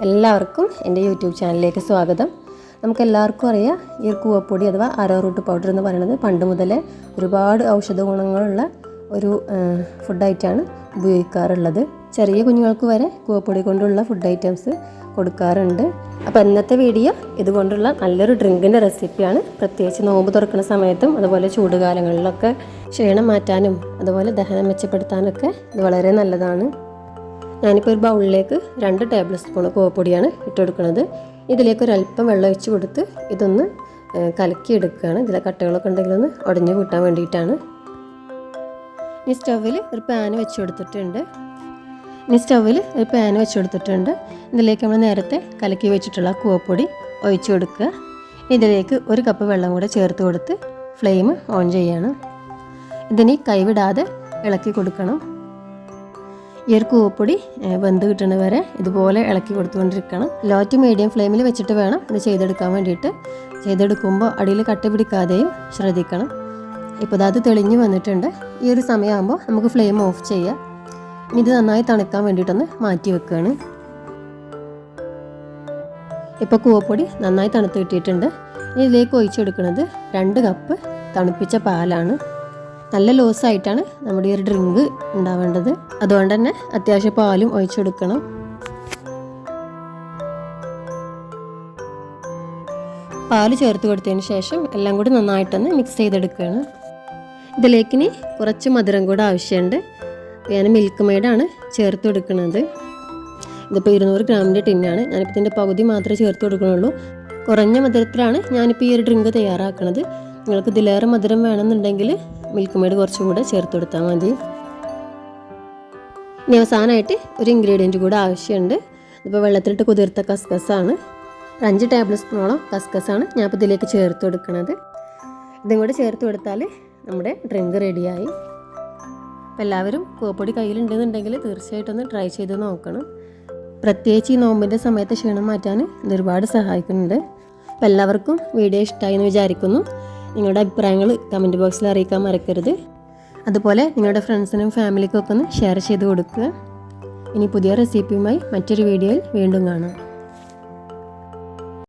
എല്ലാവർക്കും എൻ്റെ യൂട്യൂബ് ചാനലിലേക്ക് സ്വാഗതം. നമുക്കെല്ലാവർക്കും അറിയാം, ഈ കൂവപ്പൊടി അഥവാ അരോറൂട്ട് പൗഡർ എന്ന് പറയുന്നത് പണ്ട് മുതലേ ഒരുപാട് ഔഷധ ഗുണങ്ങളുള്ള ഒരു ഫുഡായിട്ടാണ് ഉപയോഗിക്കാറുള്ളത്. ചെറിയ കുഞ്ഞുങ്ങൾക്ക് വരെ കൂവപ്പൊടി കൊണ്ടുള്ള ഫുഡ് ഐറ്റംസ് കൊടുക്കാറുണ്ട്. അപ്പോൾ ഇന്നത്തെ വീഡിയോ ഇതുകൊണ്ടുള്ള നല്ലൊരു ഡ്രിങ്കിൻ്റെ റെസിപ്പിയാണ്. പ്രത്യേകിച്ച് നോമ്പ് തുറക്കുന്ന സമയത്തും അതുപോലെ ചൂടുകാലങ്ങളിലൊക്കെ ക്ഷീണം മാറ്റാനും അതുപോലെ ദഹനം മെച്ചപ്പെടുത്താനൊക്കെ ഇത് വളരെ നല്ലതാണ്. ഞാനിപ്പോൾ ഒരു ബൗളിലേക്ക് 2 ടേബിൾ സ്പൂൺ കൂവപ്പൊടിയാണ് ഇട്ടുകൊടുക്കുന്നത്. ഇതിലേക്ക് ഒരല്പം വെള്ളം ഒഴിച്ച് കൊടുത്ത് ഇതൊന്ന് കലക്കിയെടുക്കുകയാണ്. ഇതിലെ കട്ടകളൊക്കെ ഉണ്ടെങ്കിലൊന്ന് ഉടഞ്ഞു കൂട്ടാൻ വേണ്ടിയിട്ടാണ്. ഇനി സ്റ്റൗവിൽ ഒരു പാൻ വെച്ച് കൊടുത്തിട്ടുണ്ട്. ഇതിലേക്ക് നമ്മൾ നേരത്തെ കലക്കി വെച്ചിട്ടുള്ള കൂവപ്പൊടി ഒഴിച്ചു കൊടുക്കുക. ഇതിലേക്ക് 1 കപ്പ് വെള്ളം കൂടെ ചേർത്ത് കൊടുത്ത് ഫ്ലെയിം ഓൺ ചെയ്യാണ്. ഇതിന് കൈവിടാതെ ഇളക്കി കൊടുക്കണം. ഈ ഒരു കൂവപ്പൊടി വെന്ത് കിട്ടുന്ന വരെ ഇതുപോലെ ഇളക്കി കൊടുത്തുകൊണ്ടിരിക്കണം. ലോ ടു മീഡിയം ഫ്ലെയിമിൽ വെച്ചിട്ട് വേണം ഇത് ചെയ്തെടുക്കാൻ വേണ്ടിയിട്ട്. ചെയ്തെടുക്കുമ്പോൾ അടിയിൽ കട്ട പിടിക്കാതെയും ശ്രദ്ധിക്കണം. ഇപ്പോൾ അത് തെളിഞ്ഞ് വന്നിട്ടുണ്ട്. ഈ ഒരു സമയമാകുമ്പോൾ നമുക്ക് ഫ്ലെയിം ഓഫ് ചെയ്യാം. ഇനി ഇത് നന്നായി തണുക്കാൻ വേണ്ടിയിട്ടൊന്ന് മാറ്റി വെക്കുകയാണ്. ഇപ്പോൾ കൂവപ്പൊടി നന്നായി തണുത്ത് കിട്ടിയിട്ടുണ്ട്. ഇനി ഇതിലേക്ക് ഒഴിച്ചെടുക്കുന്നത് 2 കപ്പ് തണുപ്പിച്ച പാലാണ്. നല്ല ലൂസായിട്ടാണ് നമ്മുടെ ഈ ഒരു ഡ്രിങ്ക് ഉണ്ടാവേണ്ടത്. അതുകൊണ്ട് തന്നെ അത്യാവശ്യം പാലും ഒഴിച്ചെടുക്കണം. പാല് ചേർത്ത് കൊടുത്തതിന് ശേഷം എല്ലാം കൂടി നന്നായിട്ടൊന്ന് മിക്സ് ചെയ്തെടുക്കുകയാണ്. ഇതിലേക്ക് ഇനി കുറച്ച് മധുരം കൂടെ ആവശ്യമുണ്ട്. ഞാൻ മിൽക്ക് മെയ്ഡാണ് ചേർത്ത് കൊടുക്കുന്നത്. ഇതിപ്പോൾ 200 ഗ്രാമിൻ്റെ ടിന്നാണ്. ഞാനിപ്പോൾ ഇതിൻ്റെ പകുതി മാത്രമേ ചേർത്ത് കൊടുക്കണുള്ളൂ. കുറഞ്ഞ മധുരത്തിലാണ് ഞാനിപ്പോൾ ഈ ഒരു ഡ്രിങ്ക് തയ്യാറാക്കുന്നത്. നിങ്ങൾക്ക് ഇതിലേറെ മധുരം വേണമെന്നുണ്ടെങ്കിൽ മിൽക്ക് മെയ്ഡ് കുറച്ചും കൂടെ ചേർത്ത് കൊടുത്താൽ മതി. ഇനി അവസാനമായിട്ട് ഒരു ഇൻഗ്രീഡിയൻറ്റ് കൂടെ ആവശ്യമുണ്ട്. ഇപ്പോൾ വെള്ളത്തിലിട്ട് കുതിർത്ത കസ്കസാണ്. 5 ടേബിൾ സ്പൂണോളം കസ്കസാണ് ഞാൻ ഇപ്പോൾ ഇതിലേക്ക് ചേർത്ത് കൊടുക്കുന്നത്. ഇതും കൂടെ ചേർത്ത് കൊടുത്താൽ നമ്മുടെ ഡ്രിങ്ക് റെഡിയായി. അപ്പോൾ എല്ലാവരും കൂവപ്പൊടി കയ്യിലുണ്ടെന്നുണ്ടെങ്കിൽ തീർച്ചയായിട്ടും ട്രൈ ചെയ്ത് നോക്കണം. പ്രത്യേകിച്ച് ഈ നോമ്പിൻ്റെ സമയത്ത് ക്ഷീണം മാറ്റാൻ ഇത് ഒരുപാട് സഹായിക്കുന്നുണ്ട്. അപ്പോൾ എല്ലാവർക്കും വീഡിയോ ഇഷ്ടമായി എന്ന് വിചാരിക്കുന്നു. നിങ്ങളുടെ അഭിപ്രായങ്ങൾ കമൻറ്റ് ബോക്സിൽ അറിയിക്കാൻ മറക്കരുത്. അതുപോലെ നിങ്ങളുടെ ഫ്രണ്ട്സിനും ഫാമിലിക്കും ഒക്കെ ഒന്ന് ഷെയർ ചെയ്ത് കൊടുക്കുക. ഇനി പുതിയ റെസിപ്പിയുമായി മറ്റൊരു വീഡിയോയിൽ വീണ്ടും കാണാം.